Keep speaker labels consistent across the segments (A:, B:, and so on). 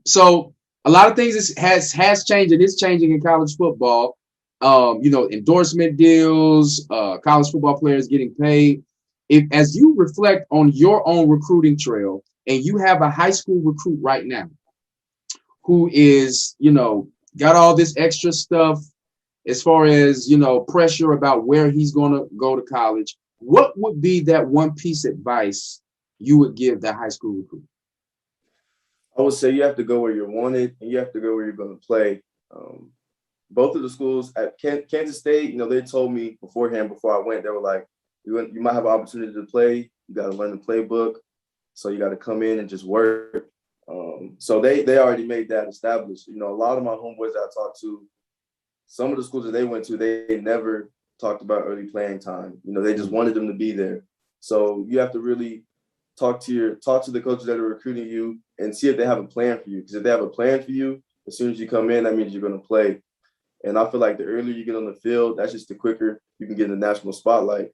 A: So a lot of things has changed and is changing in college football. Endorsement deals, college football players getting paid. If as you reflect on your own recruiting trail, and you have a high school recruit right now who is, got all this extra stuff as far as, pressure about where he's going to go to college, what would be that one piece of advice you would give that high school recruit?
B: I would say you have to go where you're wanted and you have to go where you're going to play. Um, both of the schools at Kansas State, they told me beforehand, before I went, they were like, you might have an opportunity to play. You got to learn the playbook. So you got to come in and just work. So they already made that established. A lot of my homeboys that I talked to, some of the schools that they went to, they never talked about early playing time. They just wanted them to be there. So you have to really talk to the coaches that are recruiting you and see if they have a plan for you. Because if they have a plan for you, as soon as you come in, that means you're going to play. And I feel like the earlier you get on the field, that's just the quicker you can get in the national spotlight.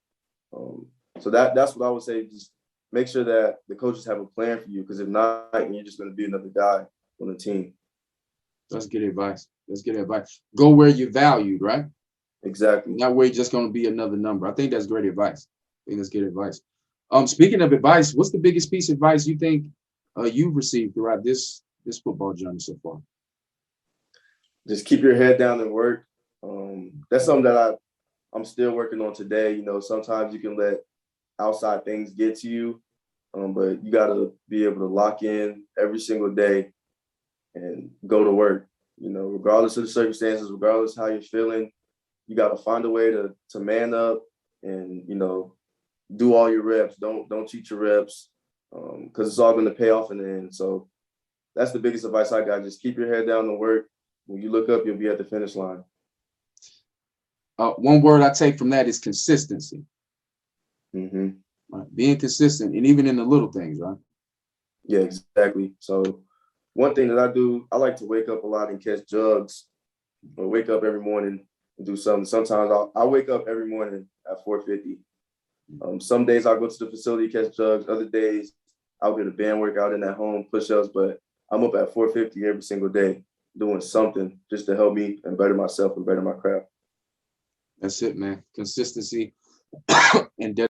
B: So that's what I would say. Just make sure that the coaches have a plan for you, because if not, you're just going to be another guy on the team.
A: That's good advice. That's good advice. Go where you're valued, right?
B: Exactly.
A: Not where you're just going to be another number. I think that's great advice. I think that's good advice. Speaking of advice, what's the biggest piece of advice you think you've received throughout this football journey so far?
B: Just keep your head down and work. That's something that I'm still working on today. Sometimes you can let outside things get to you, but you got to be able to lock in every single day and go to work. Regardless of the circumstances, regardless how you're feeling, you got to find a way to man up and do all your reps. Don't cheat your reps, because it's all going to pay off in the end. So that's the biggest advice I got. Just keep your head down and work. When you look up, you'll be at the finish line.
A: One word I take from that is consistency.
B: Mm-hmm.
A: Right? Being consistent, and even in the little things, right?
B: Yeah, exactly. So one thing that I do, I like to wake up a lot and catch jugs, or wake up every morning and do something. Sometimes I wake up every morning at 4:50. Some days I'll go to the facility, catch jugs. Other days I'll get a band workout in at home, push-ups. But I'm up at 4:50 every single day doing something just to help me and better myself and better my craft.
A: That's it, man. Consistency and